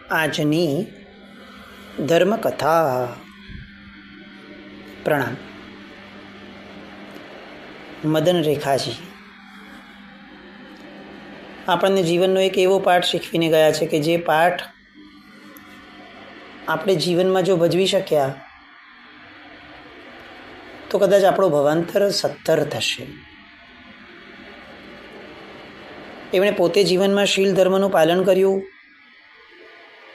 આજની ધર્મકથા. પ્રણામ. મદન રેખાજી આપણને જીવનનો એક એવો પાઠ શીખવીને ગયા છે કે જે પાઠ આપણે જીવનમાં જો ભજવી શક્યા તો કદાચ આપણો ભવાંતર સત્તર થશે. એમણે પોતે જીવનમાં શીલ ધર્મનું પાલન કર્યું,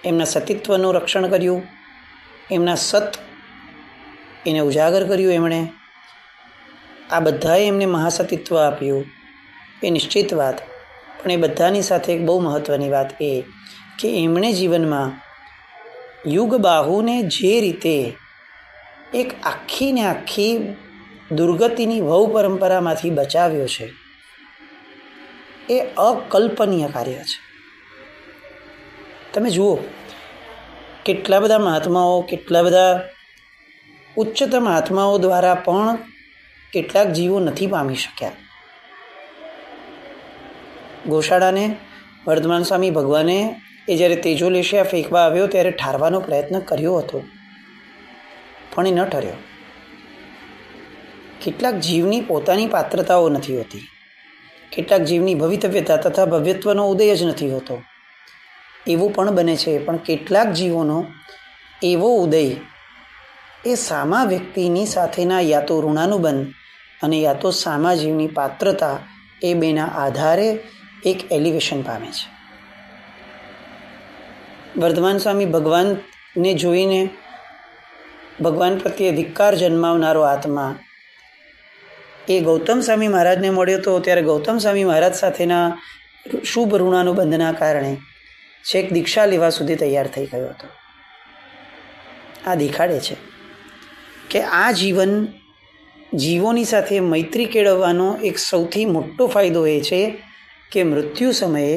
એમના સતીત્વનું રક્ષણ કર્યું, એમના સત એને ઉજાગર કર્યું. એમણે આ બધાએ એમને મહાસતીત્વ આપ્યું એ નિશ્ચિત વાત. પણ એ બધાની સાથે એક બહુ મહત્ત્વની વાત એ કે એમણે જીવનમાં યુગબાહુને જે રીતે એક આખીને આખી દુર્ગતિની વહુ પરંપરામાંથી બચાવ્યો છે એ અકલ્પનીય કાર્ય છે. તમે જુઓ, કેટલા બધા મહાત્માઓ, કેટલા બધા ઉચ્ચતમ આત્માઓ દ્વારા પણ કેટલાક જીવો નથી પામી શક્યા. ગોશાળાને વર્ધમાન સ્વામી ભગવાને એ જ્યારે તેજોલેશિયા ફેંકવા આવ્યો ત્યારે ઠારવાનો પ્રયત્ન કર્યો હતો, પણ એ ન ઠર્યો. કેટલાક જીવની પોતાની પાત્રતાઓ નથી હોતી, કેટલાક જીવની ભવિતવ્યતા તથા ભવ્યત્વનો ઉદય જ નથી હોતો, એવું પણ બને છે. પણ કેટલાક જીવોનો એવો ઉદય એ સામા વ્યક્તિની સાથેના યા તો ઋણાનુબંધ અને યા તો સામા જીવની પાત્રતા એ બેના આધારે એક એલિવેશન પામે છે. વર્ધમાન સ્વામી ભગવાનને જોઈને ભગવાન પ્રત્યે ધિક્કાર જન્માવનારો આત્મા એ ગૌતમ સ્વામી મહારાજને મળ્યો હતો. ત્યારે ગૌતમ સ્વામી મહારાજ સાથેના શુભ ઋણાનુબંધના કારણે છેક દીક્ષા લેવા સુધી તૈયાર થઈ ગયો હતો. આ દેખાડે છે કે આ જીવોની સાથે મૈત્રી કેળવવાનો એક સૌથી મોટો ફાયદો એ છે કે મૃત્યુ સમયે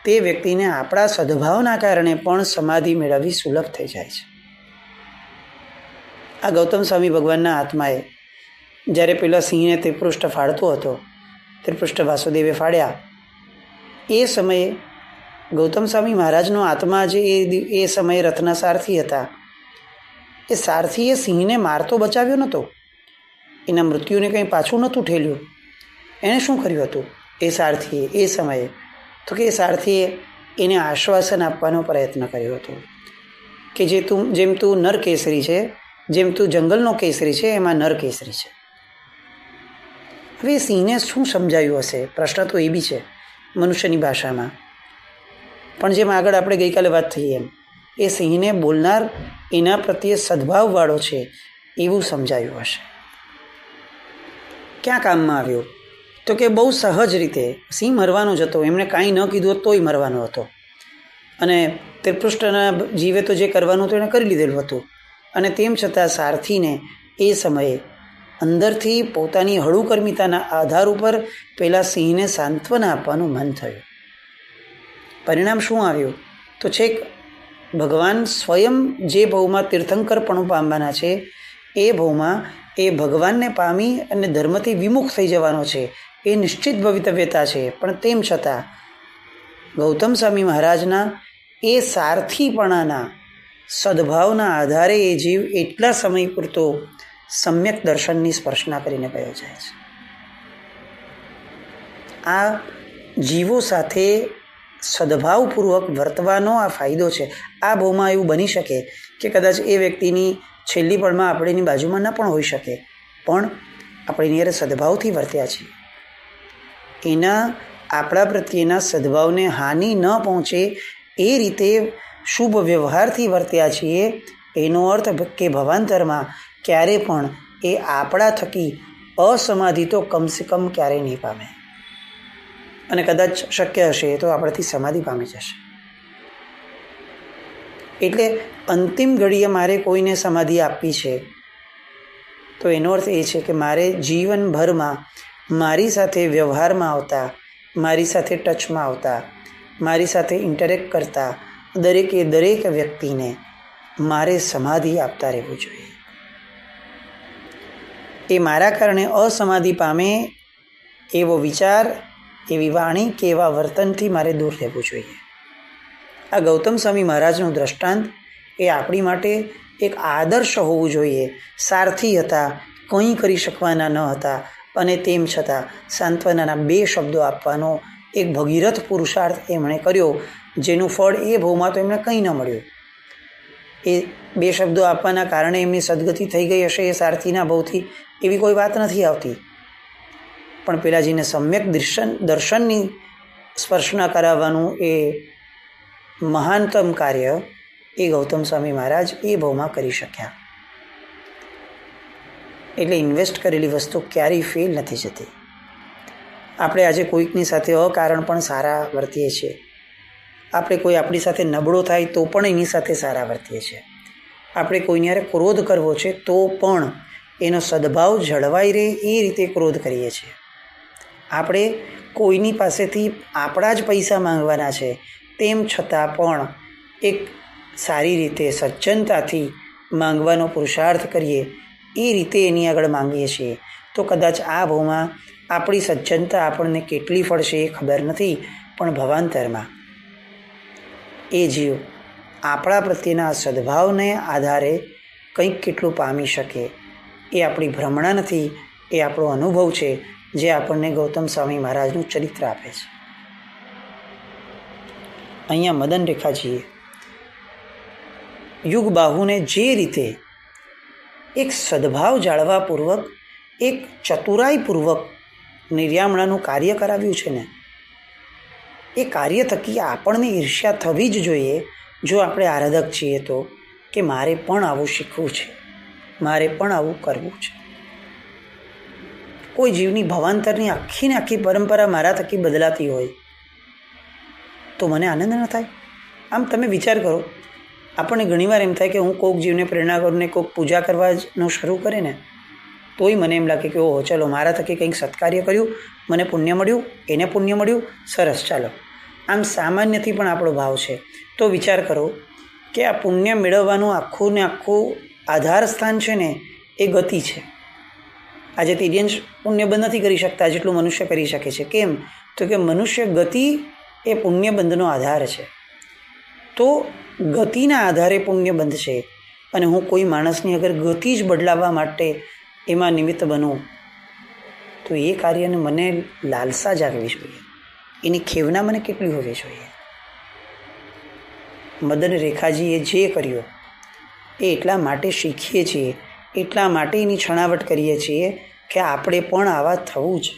તે વ્યક્તિને આપણા સદભાવના કારણે પણ સમાધિ મેળવવી સુલભ થઈ જાય છે. આ ગૌતમ સ્વામી ભગવાનના આત્માએ જ્યારે પેલા સિંહને ત્રિપૃષ્ઠ ફાડતો હતો, ત્રિપૃષ્ઠ વાસુદેવે ફાડ્યા, એ સમયે ગૌતમ સ્વામી મહારાજનો આત્મા જે એ સમયે રથના સારથી હતા, એ સારથીએ સિંહને મારતો બચાવ્યો નહોતો, એના મૃત્યુને કંઈ પાછું નહોતું ઠેલ્યું. એણે શું કર્યું હતું એ સારથીએ એ સમયે? તો કે એ સારથીએ એને આશ્વાસન આપવાનો પ્રયત્ન કર્યો હતો કે જેમ તું નર કેસરી છે, જેમ તું જંગલનો કેસરી છે, એમાં નર કેસરી છે. હવે એ સિંહને શું સમજાયું હશે? પ્રશ્ન તો એ બી છે મનુષ્યની ભાષામાં. પણ જેમ આગળ આપણે ગઈકાલે વાત થઈ એમ એ સિંહને બોલનાર એના પ્રત્યે સદભાવવાળો છે એવું સમજાયું હશે. ક્યાં કામમાં આવ્યો? તો કે બહુ સહજ રીતે સિંહ મરવાનો જ હતો, એમણે કાંઈ ન કીધું તોય મરવાનો હતો, અને ત્રિપૃષ્ઠના જીવે તો જે કરવાનું હતું એણે કરી લીધેલું હતું. અને તેમ છતાં સારથીને એ સમયે અંદરથી પોતાની હળુકર્મિતાના આધાર ઉપર પેલા સિંહને સાંત્વના આપવાનું મન થયું. પરિણામ શું આવ્યું? તો છેક ભગવાન સ્વયં જે ભવમાં તીર્થંકરપણું પામવાના છે એ ભવમાં એ ભગવાનને પામી અને ધર્મથી વિમુખ થઈ જવાનો છે એ નિશ્ચિત ભવિતવ્યતા છે. પણ તેમ છતાં ગૌતમ સ્વામી મહારાજના એ સારથીપણાના સદભાવના આધારે એ જીવ એટલા સમય પૂરતો સમ્યક દર્શનની સ્પર્શના કરીને ગયો જાય છે. આ જીવો સાથે સદભાવપૂર્વક વર્તવાનો આ ફાયદો છે. આ ભાવમાં એવું બની શકે કે કદાચ એ વ્યક્તિની છેલ્લી પળમાં આપણીની બાજુમાં ન પણ હોઈ શકે, પણ આપણે એની હારે સદભાવથી વર્ત્યા છીએ, એના આપણા પ્રત્યેના સદભાવને હાનિ ન પહોંચે એ રીતે શુભ વ્યવહારથી વર્ત્યા છીએ. એનો અર્થ કે ભવાંતરમાં ક્યારે પણ એ આપણા થકી અસમાધિ તો કમસે કમ ક્યારેય નહીં પામે, અને કદાચ શક્ય હશે તો આપણાથી સમાધિ પામી જશે. એટલે અંતિમ ઘડીએ મારે કોઈને સમાધિ આપવી છે તો એનો અર્થ એ છે કે મારે જીવનભરમાં મારી સાથે વ્યવહારમાં આવતા, મારી સાથે ટચમાં આવતા, મારી સાથે ઇન્ટરેક્ટ કરતા દરેક વ્યક્તિને મારે સમાધિ આપતા રહેવું જોઈએ. એ મારા કારણે અસમાધિ પામે એવો વિચાર, એવી વાણી કે એવા વર્તનથી મારે દૂર રહેવું જોઈએ. આ ગૌતમ સ્વામી મહારાજનું દ્રષ્ટાંત એ આપણી માટે એક આદર્શ હોવું જોઈએ. સારથી હતા, કંઈ કરી શકવાના ન હતા, અને તેમ છતાં સાંત્વનાના 2 શબ્દો આપવાનો એક ભગીરથ પુરુષાર્થ એમણે કર્યો, જેનું ફળ એ ભાવમાં તો એમને કંઈ ન મળ્યું. એ 2 શબ્દો આપવાના કારણે એમની સદગતિ થઈ ગઈ હશે એ સારથીના ભાવથી, એવી કોઈ વાત નથી આવતી. પણ પેલાજીને સમ્યક દર્શનની સ્પર્શના કરાવવાનું એ મહાનતમ કાર્ય એ ગૌતમ સ્વામી મહારાજ એ ભાવમાં કરી શક્યા. એટલે ઇન્વેસ્ટ કરેલી વસ્તુ ક્યારેય ફેલ નથી જતી. આપણે આજે કોઈકની સાથે અકારણ પણ સારા વર્તીએ છીએ. આપણે કોઈ આપણી સાથે નબળો થાય તો પણ એની સાથે સારા વર્તીએ છીએ. આપણે કોઈની હારે ક્રોધ કરવો છે તો પણ એનો સદભાવ જળવાઈ રહે એ રીતે ક્રોધ કરીએ છીએ. આપણે કોઈની પાસેથી આપણા જ પૈસા માંગવાના છે, તેમ છતાં પણ એક સારી રીતે સજ્જનતાથી માંગવાનો પુરુષાર્થ કરીએ એ રીતે એની આગળ માંગીએ છીએ. તો કદાચ આ ભાવમાં આપણી સજ્જનતા આપણને કેટલી ફળશે એ ખબર નથી, પણ ભવાંતરમાં એ જીવ આપણા પ્રત્યેના સદભાવને આધારે કંઈક કેટલું પામી શકે એ આપણી ભ્રમણા નથી, એ આપણો અનુભવ છે, જે આપણને ગૌતમ સ્વામી મહારાજનું ચરિત્ર આપે છે. અહીંયા મદન રેખાજીએ યુગબાહુને જે રીતે એક સદભાવ જાળવાપૂર્વક, એક ચતુરાઈપૂર્વક નિર્યામણાનું કાર્ય કરાવ્યું છે ને, એ કાર્ય થકી આપણને ઈર્ષ્યા થવી જ જોઈએ જો આપણે આરાધક છીએ તો, કે મારે પણ આવું શીખવું છે, મારે પણ આવું કરવું છે. કોઈ જીવની ભવાંતરની આખી ને આખી પરંપરા મારા થકી બદલાતી હોય તો મને આનંદ ન થાય? આમ તમે વિચાર કરો, આપણને ઘણીવાર એમ થાય કે હું કોઈક જીવને પ્રેરણા કરું ને કોઈક પૂજા કરવાનું શરૂ કરે ને તોય મને એમ લાગે કે ઓહો ચલો મારા થકી કંઈક સત્કાર્ય કર્યું, મને પુણ્ય મળ્યું, એને પુણ્ય મળ્યું, સરસ ચાલો. આમ સામાન્યથી પણ આપણો ભાવ છે. તો વિચાર કરો કે આ પુણ્ય મેળવવાનું આખું ને આખું આધાર સ્થાન છે ને એ ગતિ છે. આજે તિર્યંશ પુણ્યબંધ નથી કરી શકતા જેટલું મનુષ્ય કરી શકે છે. કેમ? તો કે મનુષ્ય ગતિ એ પુણ્યબંધનો આધાર છે. તો ગતિના આધારે પુણ્યબંધ છે, અને હું કોઈ માણસની અગર ગતિ જ બદલાવવા માટે એમાં નિમિત્ત બનું તો એ કાર્યને મને લાલસા જાગવી જોઈએ, એની ખેવના મને કેટલી હોવી જોઈએ. મદન રેખાજીએ જે કર્યું એ એટલા માટે શીખીએ છીએ, એટલા માટે એની છણાવટ કરીએ છીએ કે આપણે પણ આવા થવું છે.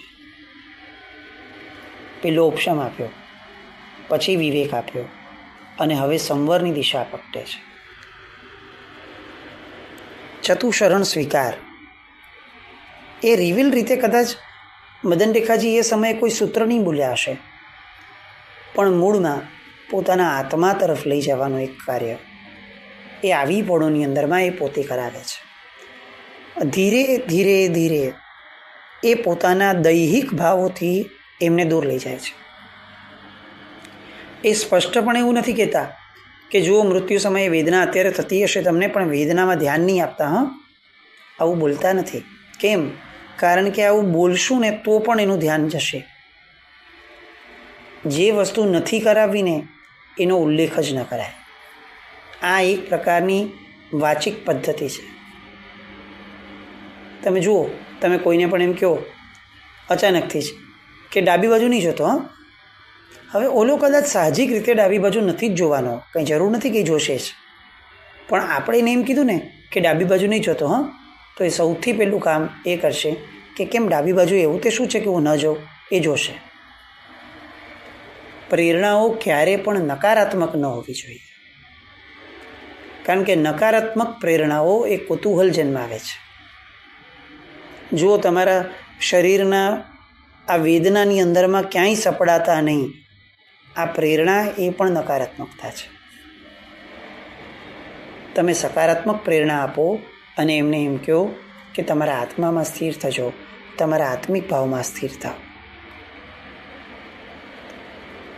પેલો ઉપશમ આપ્યો, પછી વિવેક આપ્યો, અને હવે સંવરની દિશા પકડે છે. ચતુશરણ સ્વીકાર એ રિવીલ રીતે કદાચ મદન રેખાજી એ સમયે કોઈ સૂત્ર નહીં બોલ્યા હશે, પણ મૂળમાં પોતાના આત્મા તરફ લઈ જવાનું એક કાર્ય એ આવી પળોની અંદરમાં એ પોતે કરાવે છે. ધીરે ધીરે ધીરે એ પોતાના દૈહિક ભાવોથી એમને દૂર લઈ જાય છે. એ સ્પષ્ટપણે એવું નથી કહેતા કે જુઓ મૃત્યુ સમયે વેદના અત્યારે થતી હશે તમને, પણ વેદનામાં ધ્યાન નહીં આપતા. આવું બોલતા નથી. કેમ? કારણ કે આવું બોલશું ને તો પણ એનું ધ્યાન જશે. જે વસ્તુ નથી કરાવીને એનો ઉલ્લેખ જ ન કરાય. આ એક પ્રકારની વાચિક પદ્ધતિ છે. તમે જુઓ, તમે કોઈને પણ એમ કહો અચાનકથી જ કે ડાબી બાજુ નહીં જોતો. હવે ઓલો કદાચ સાહજિક રીતે ડાબી બાજુ નથી જ જોવાનો, કંઈ જરૂર નથી કે જોશે જ, પણ આપણે એને એમ કીધું ને કે ડાબી બાજુ નહીં જોતો તો એ સૌથી પહેલું કામ એ કરશે કે કેમ ડાબી બાજુ એવું તે શું છે કે હું ન જોઉં, એ જોશે. પ્રેરણાઓ ક્યારે પણ નકારાત્મક ન હોવી જોઈએ, કારણ કે નકારાત્મક પ્રેરણાઓ એ કુતૂહલ જન્માવે છે. જુઓ, તમારા શરીરના આ વેદનાની અંદરમાં ક્યાંય સપડાતા નહીં, આ પ્રેરણા એ પણ નકારાત્મકતા છે. તમે સકારાત્મક પ્રેરણા આપો અને એમને એમ કહો કે તમારા આત્મામાં સ્થિર થજો, તમારા આત્મિક ભાવમાં સ્થિર થાઓ.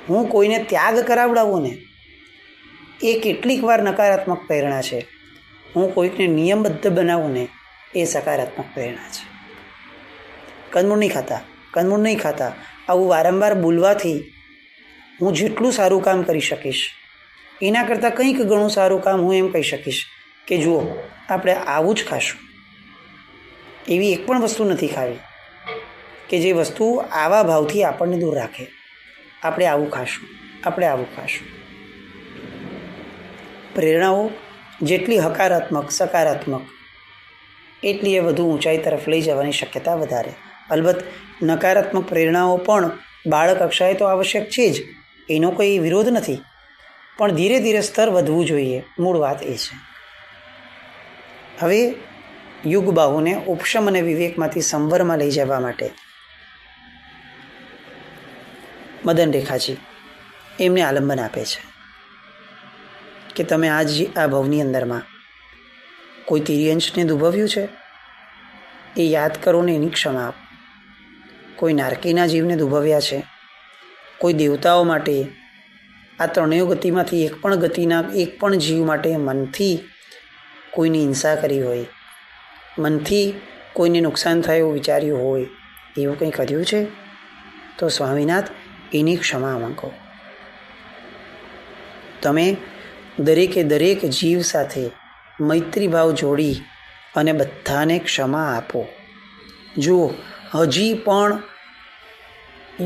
હું કોઈને ત્યાગ કરાવડાવું ને એ કેટલીક વાર નકારાત્મક પ્રેરણા છે. હું કોઈકને નિયમબદ્ધ બનાવું ને એ સકારાત્મક પ્રેરણા છે. કંદમૂળ નહીં ખાતા આવું વારંવાર બોલવાથી હું જેટલું સારું કામ કરી શકીશ એના કરતાં કંઈક ઘણું સારું કામ હું એમ કહી શકીશ કે જુઓ, આપણે આવું જ ખાશું. એવી એક પણ વસ્તુ નથી ખાવી કે જે વસ્તુ આવા ભાવથી આપણને દૂર રાખે. આપણે આવું ખાશું, આપણે આવું ખાશું. પ્રેરણાઓ જેટલી હકારાત્મક, સકારાત્મક, એટલી એ વધુ ઊંચાઈ તરફ લઈ જવાની શક્યતા વધારે. અલબત્ત નકારાત્મક પ્રેરણાઓ પણ બાળક કક્ષાએ તો આવશ્યક છે જ, એનો કોઈ વિરોધ નથી, પણ ધીરે ધીરે સ્તર વધવું જોઈએ. મૂળ વાત એ છે. હવે યુગબાહુને ઉપશમ અને વિવેકમાંથી સંવરમાં લઈ જવા માટે મદન રેખાજી એમને આલંબન આપે છે કે તમે આ ભવની અંદરમાં કોઈ તિર્યંશને દુભવ્યું છે એ યાદ કરો ને એની ક્ષમા આપો. કોઈ નારકીના જીવને દુભવ્યા છે, કોઈ દેવતાઓ માટે, આ ત્રણેય ગતિમાંથી એક પણ જીવ માટે મનથી કોઈની હિંસા કરી હોય, મનથી કોઈને નુકસાન થાય એવું વિચાર્યું હોય, એવું કંઈ કર્યું છે તો સ્વામીનાથ એની ક્ષમા માંગો. તમે દરેકે દરેક જીવ સાથે મૈત્રી ભાવ જોડી અને બધાને ક્ષમા આપો. જુઓ, હજી પણ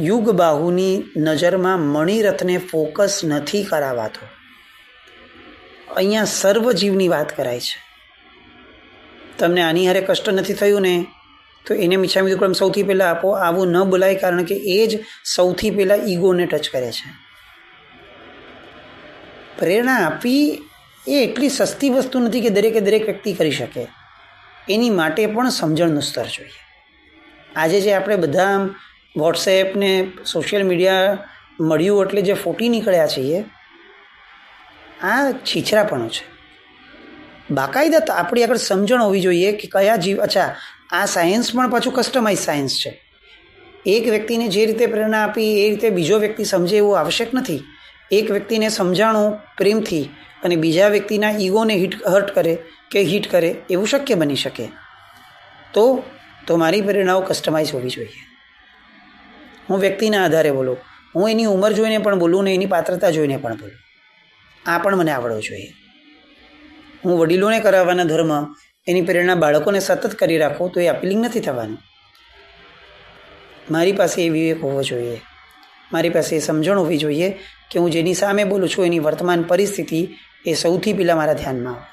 યુગબાહુની નજરમાં મણિરથને ફોકસ નથી કરાવાતો. અહીંયા સર્વજીવની વાત કરાય છે. તમને આની હારે કષ્ટ નથી થયું ને તો એને મિચ્છામિ દુક્કડમ સૌથી પહેલાં આપો. આવું ન બોલાય, કારણ કે એ જ સૌથી પહેલાં ઈગોને ટચ કરે છે. પ્રેરણા આપવી એ એટલી સસ્તી વસ્તુ નથી કે દરેકે દરેક વ્યક્તિ કરી શકે. એની માટે પણ સમજણનું સ્તર જોઈએ. આજે જે આપણે બધા વોટ્સએપ ને સોશિયલ મીડિયા મળ્યું એટલે જે ફોટી નીકળ્યા છીએ, આ છીછરાપણું છે. બાકાયદા આપણી આગળ સમજણ હોવી જોઈએ કે કયા જીવ. અચ્છા, આ સાયન્સ પણ પાછું કસ્ટમાઇઝ સાયન્સ છે. એક વ્યક્તિને જે રીતે પ્રેરણા આપી એ રીતે બીજો વ્યક્તિ સમજે એવું આવશ્યક નથી. એક વ્યક્તિને સમજાણું પ્રેમથી અને બીજા વ્યક્તિના ઈગોને હિટ કરે એવું શક્ય બની શકે. તો મારી પ્રેરણાઓ કસ્ટમાઇઝ હોવી જોઈએ. હું વ્યક્તિના આધારે બોલું, હું એની ઉંમર જોઈને પણ બોલું ને એની પાત્રતા જોઈને પણ બોલું. આ પણ મને આવડવું જોઈએ. હું વડીલોને કરાવવાના ધર્મ એની પ્રેરણા બાળકોને સતત કરી રાખું તો એ અપીલિંગ નથી થવાનું. મારી પાસે એ વિવેક હોવો જોઈએ, મારી પાસે એ સમજણ હોવી જોઈએ કે હું જેની સામે બોલું છું એની વર્તમાન પરિસ્થિતિ એ સૌથી પહેલાં મારા ધ્યાનમાં આવે.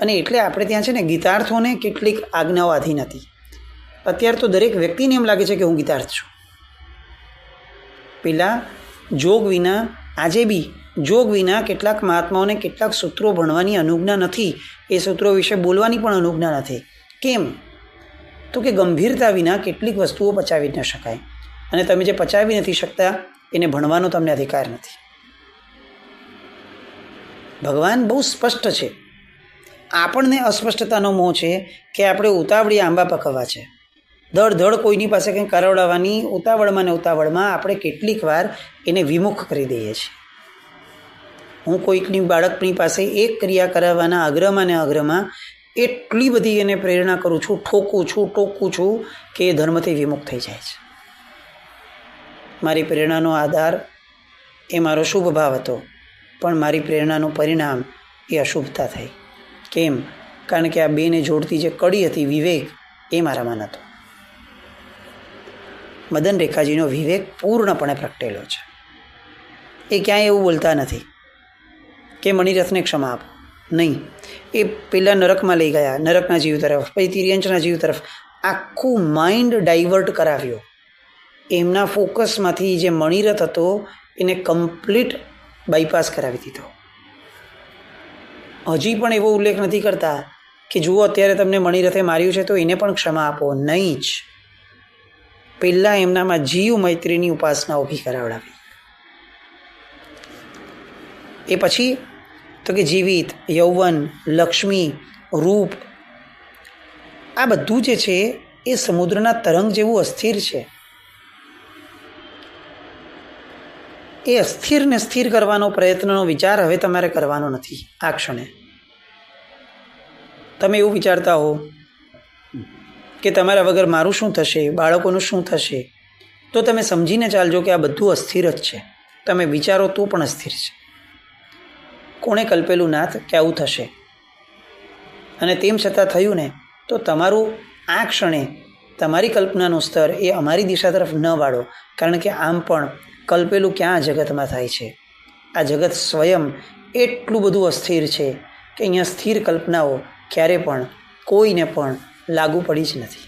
અને એટલે આપણે ત્યાં છે ને ગીતાર્થોને કેટલીક આજ્ઞાઓ આધીન હતી. અત્યારે તો દરેક વ્યક્તિને એમ લાગે છે કે હું ગીતાર્થ છું. પહેલાં જોગ વિના, આજે બી જોગ વિના કેટલાક મહાત્માઓને કેટલાક સૂત્રો ભણવાની અનુજ્ઞા નથી. એ સૂત્રો વિશે બોલવાની પણ અનુજ્ઞા નથી. કેમ? તો કે ગંભીરતા વિના કેટલીક વસ્તુઓ પચાવી ન શકાય, અને તમે જે પચાવી નથી શકતા એને ભણવાનો તમને અધિકાર નથી. ભગવાન બહુ સ્પષ્ટ છે. આપણને અસ્પષ્ટતાનો મોહ છે કે આપણે ઉતાવળી આંબા પકવવા છે. ધડ કોઈની પાસે કંઈ કરાવડાવવાની ઉતાવળમાં આપણે કેટલીક વાર એને વિમુખ કરી દઈએ છીએ. હું કોઈકની બાળકની પાસે એક ક્રિયા કરાવવાના અગ્રમાં એટલી બધી એને પ્રેરણા કરું છું, ટોકું છું કે એ ધર્મથી વિમુખ થઈ જાય છે. મારી પ્રેરણાનો આધાર એ મારો શુભ ભાવ હતો, પણ મારી પ્રેરણાનું પરિણામ એ અશુભતા થઈ. કેમ? કારણ કે આ બેને જોડતી જે કડી હતી વિવેક, એ મારામાં નહોતો. મદન રેખાજીનો વિવેક પૂર્ણપણે પ્રગટેલો છે. એ ક્યાંય એવું બોલતા નથી કે મણિરથને ક્ષમા આપો. નહીં, એ પહેલાં નરકમાં લઈ ગયા, નરકના જીવ તરફ, પછી તિર્યંશના જીવ તરફ. આખું માઇન્ડ ડાયવર્ટ કરાવ્યો. એમના ફોકસમાંથી જે મણિરથ હતો એને કમ્પ્લીટ બાયપાસ કરાવી દીધો. હજી પણ એવો ઉલ્લેખ નથી કરતા કે જુઓ અત્યારે તમને મણિરથે માર્યું છે તો એને પણ ક્ષમા આપો. નહીં જ. પહેલાં એમનામાં જીવ મૈત્રીની ઉપાસના ઊભી કરાવડાવી. એ પછી તો કે જીવિત, યૌવન, લક્ષ્મી, રૂપ, આ બધું જે છે એ સમુદ્રના તરંગ જેવું અસ્થિર છે. એ અસ્થિરને સ્થિર કરવાનો પ્રયત્નનો વિચાર હવે તમારે કરવાનો નથી. આ ક્ષણે તમે એવું વિચારતા હો કે તમારા વગર મારું શું થશે, બાળકોનું શું થશે, તો તમે સમજીને ચાલજો કે આ બધું અસ્થિર જ છે. તમે વિચારો તો પણ અસ્થિર છે. કોણે કલ્પેલું નાથ કે આવું થશે, અને તેમ છતાં થયું ને, તો તમારું આ ક્ષણે તમારી કલ્પનાનું સ્તર એ અમારી દિશા તરફ ન વાળો, કારણ કે આમ પણ કલ્પેલું ક્યાં જગતમાં થાય છે. આ જગત સ્વયં એટલું બધું અસ્થિર છે કે અહીંયા સ્થિર કલ્પનાઓ ક્યારે પણ કોઈને પણ લાગુ પડી જ નથી.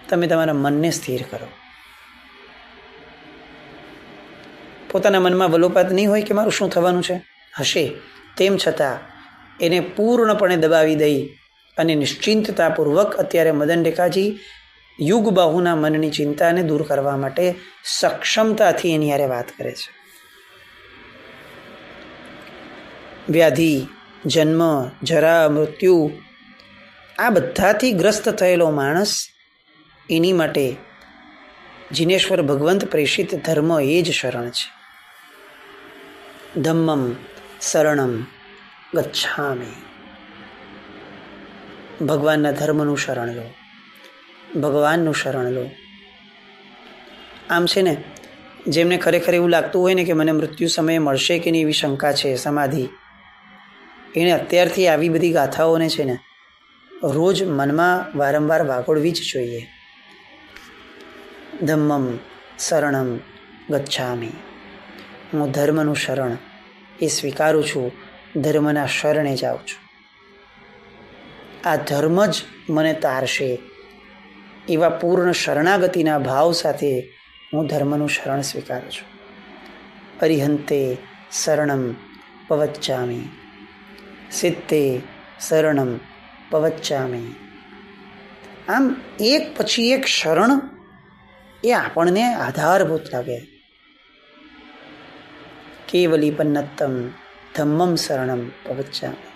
તમે તમારા મનને સ્થિર કરો. પોતાના મનમાં વલોપાત નહીં હોય કે મારું શું થવાનું છે, હશે, તેમ છતાં એને પૂર્ણપણે દબાવી દઈ અને નિશ્ચિંતતાપૂર્વક અત્યારે મદન રેખાજી યુગબાહુના મનની ચિંતાને દૂર કરવા માટે સક્ષમતાથી એની યારે વાત કરે છે. વ્યાધિ, જન્મ, જરા, મૃત્યુ આ બધાથી ગ્રસ્ત થયેલો માણસ, એની માટે જિનેશ્વર ભગવંત પ્રેષિત ધર્મ એ જ શરણ છે. ધમ્મમ શરણમ ગચ્છામિ. ભગવાનના ધર્મનું શરણ લો, ભગવાનનું શરણ લો. આમ છે ને, જેમને ખરેખર એવું લાગતું હોય ને કે મને મૃત્યુ સમયે મળશે કે નહીં એવી શંકા છે, સમાધિ, એણે અત્યારથી આવી બધી ગાથાઓને છે ને રોજ મનમાં વારંવાર વાગોળવી જ જોઈએ. ધમ્મમ શરણમ ગચ્છામિ. હું ધર્મનું શરણ એ સ્વીકારું છું, ધર્મના શરણે જાઉં છું. આ ધર્મ જ મને તારશે એવા પૂર્ણ શરણાગતિના ભાવ સાથે હું ધર્મનું શરણ સ્વીકારું છું. અરિહંતે શરણમ પવચ્ચામિ, સિદ્ધે શરણમ પવચ્ચામિ. આમ એક પછી એક શરણ એ આપણને આધારભૂત લાગે. કેવલી પન્નત્તમ ધમ્મમ શરણમ પવચ્ચામિ.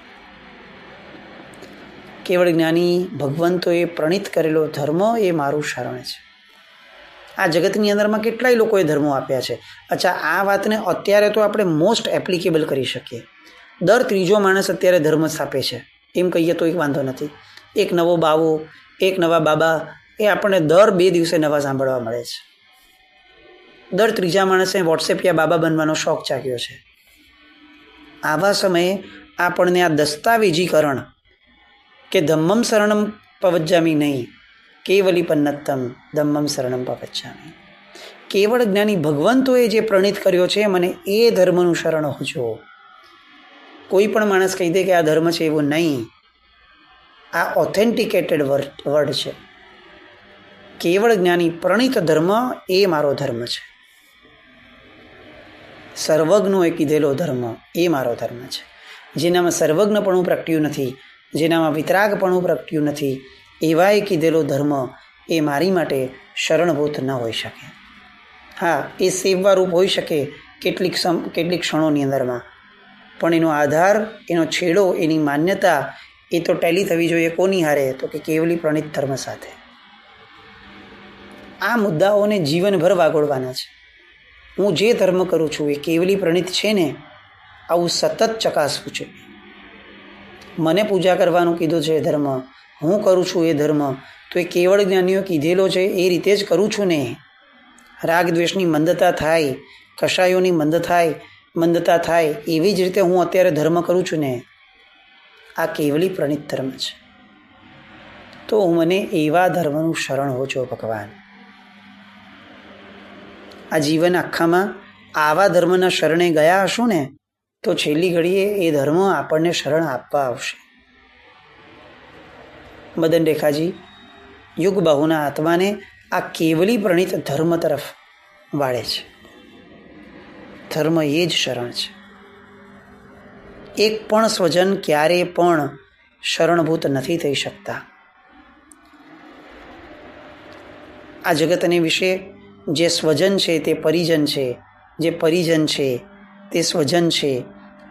કેવળ જ્ઞાની ભગવંતોએ પ્રણીત કરેલો ધર્મ એ મારું શરણ છે. આ જગતની અંદરમાં કેટલાય લોકોએ ધર્મો આપ્યા છે. અચ્છા, આ વાતને અત્યારે તો આપણે મોસ્ટ એપ્લિકેબલ કરી શકીએ. દર ત્રીજો માણસ અત્યારે ધર્મ સ્થાપે છે, એમ કહીએ તો એક વાંધો નથી. એક નવો બાવો, એક નવા બાબા, એ આપણને દર 2 દિવસે નવા સાંભળવા મળે છે. દર ત્રીજા માણસે વોટ્સએપ યા બાબા બનવાનો શોખ જાગ્યો છે. આવા સમયે આપણને આ દસ્તાવેજીકરણ કે ધમ્મમ શરણમ પવચ્ચામિ નહીં, કેવલી પન્નત્તમ ધમ્મમ શરણમ પવચ્ચામિ. કેવળ જ્ઞાની ભગવંતોએ જે પ્રણીત કર્યો છે મને એ ધર્મનું શરણ હોજો. કોઈ પણ માણસ કહી દે કે આ ધર્મ છે, એવું નહીં. આ ઓથેન્ટિકેટેડ વર્ડ છે. કેવળ જ્ઞાની પ્રણીત ધર્મ એ મારો ધર્મ છે. સર્વજ્ઞોએ કીધેલો ધર્મ એ મારો ધર્મ છે. જેનામાં સર્વજ્ઞપણું પ્રગટ્યું નથી, જેનામાં વિતરાગપણું પ્રગટ્યું નથી, એવાએ કીધેલો ધર્મ એ મારી માટે શરણભૂત ન હોઈ શકે. હા, એ સેવવારૂપ હોઈ શકે કેટલીક ક્ષણોની અંદરમાં, પણ એનો આધાર, એનો છેડો, એની માન્યતા એ તો ટેલી થવી જોઈએ કોની હારે? તો કે કેવલી પ્રણીત ધર્મ સાથે. આ મુદ્દાઓને જીવનભર વાગોળવાના છે. હું જે ધર્મ કરું છું એ કેવલી પ્રણીત છે ને, આવું સતત ચકાસવું છે. મને પૂજા કરવાનું કીધું છે એ ધર્મ, હું કરું છું એ ધર્મ, તો એ કેવળ જ્ઞાનીઓ કીધેલો છે એ રીતે જ કરું છું ને. રાગ દ્વેષની મંદતા થાય, કષાયોની મંદતા થાય એવી જ રીતે હું અત્યારે ધર્મ કરું છું ને. આ કેવલી પ્રણીત ધર્મ છે. તો મને એવા ધર્મનું શરણ હોજો ભગવાન. આ જીવન આખામાં આવા ધર્મના શરણે ગયા હશું ને, તો છેલ્લી ઘડીએ એ ધર્મ આપણને શરણ આપવા આવશે. મદન રેખાજી યુગબાહુના આત્માને આ કેવલી પ્રણીત ધર્મ તરફ વાળે છે. ધર્મ એ જ શરણ છે. એક પણ સ્વજન ક્યારે પણ શરણભૂત નથી થઈ શકતા. આ જગતને વિશે જે સ્વજન છે તે પરિજન છે, જે પરિજન છે તે સ્વજન છે.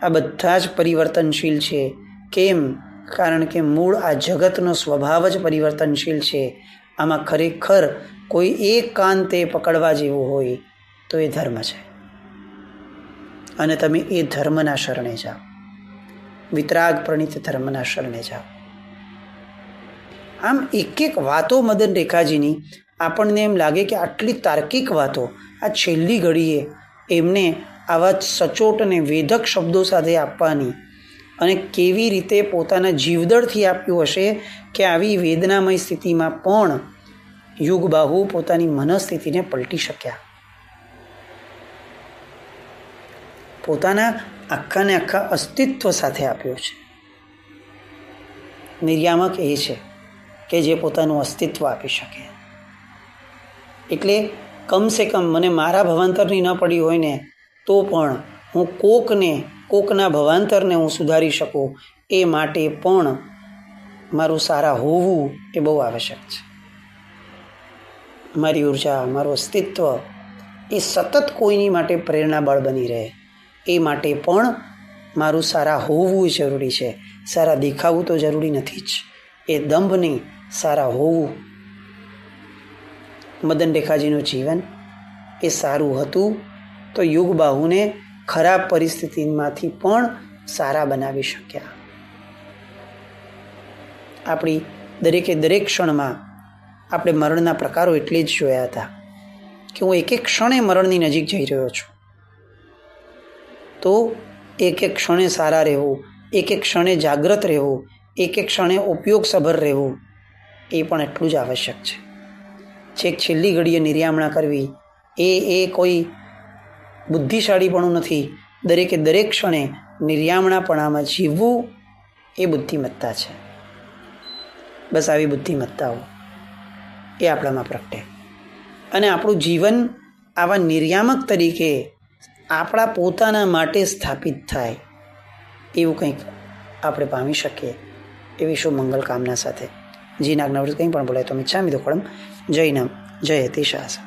આ બધા જ પરિવર્તનશીલ છે. કેમ? કારણ કે મૂળ આ જગતનો સ્વભાવ જ પરિવર્તનશીલ છે. આમાં ખરેખર કોઈ એક કાંતે પકડવા જેવું હોય તો એ ધર્મ છે. અને તમે એ ધર્મના શરણે જાઓ, વિતરાગ પ્રણીત ધર્મના શરણે જાઓ. આમ એક એક વાતો મદન રેખાજીની આપણને એમ લાગે કે આટલી તાર્કિક વાતો આ છેલ્લી ઘડીએ એમને આવા સચોટ અને વેધક શબ્દો સાથે આપવાની અને કેવી રીતે પોતાના જીવદળથી આપ્યું હશે કે આવી વેદનામય સ્થિતિમાં પણ યુગબાહુ પોતાની મનસ્થિતિને પલટી શક્યા. પોતાના આખાને આખા અસ્તિત્વ સાથે આપ્યો છે. નિર્યામક એ છે કે જે પોતાનું અસ્તિત્વ આપી શકે. એટલે કમસે કમ મને મારા ભવાંતરની ન પડી હોય ને તો પણ હું કોકના ભવાંતરને હું સુધારી શકું એ માટે પણ મારું સારા હોવું એ બહુ આવશ્યક છે. મારી ઉર્જા, મારું અસ્તિત્વ એ સતત કોઈની માટે પ્રેરણા બળ બની રહે એ માટે પણ મારું સારા હોવું જરૂરી છે. સારા દેખાવું તો જરૂરી નથી જ, એ દંભ નહીં, સારા હોવું. મદન રેખાજીનું જીવન એ સારું હતું તો યુગબાહુને ખરાબ પરિસ્થિતિમાંથી પણ સારા બનાવી શક્યા. આપણી દરેક ક્ષણમાં આપણે મરણના પ્રકારો એટલે જ જોયા હતા કે હું એક ક્ષણે મરણની નજીક જઈ રહ્યો છું, તો એક ક્ષણે સારા રહેવું, એક ક્ષણે જાગ્રત રહેવું, એક ક્ષણે ઉપયોગસભર રહેવું એ પણ એટલું જ આવશ્યક છે. છેક છેલ્લી ઘડીએ નિર્યામણા કરવી એ કોઈ બુદ્ધિશાળીપણું નથી. દરેક ક્ષણે નિર્યામણાપણામાં જીવવું એ બુદ્ધિમત્તા છે. બસ આવી બુદ્ધિમત્તાઓ એ આપણામાં પ્રગટે અને આપણું જીવન આવા નિર્યામક તરીકે આપણા પોતાના માટે સ્થાપિત થાય એવું કંઈક આપણે પામી શકીએ એવી શુભ મંગલ કામના સાથે જીન આજ્ઞાવૃત્તિ કંઈ પણ બોલાય તો મિચ્છામિ દુક્કડમ. જય નામ જય યતિશાસ.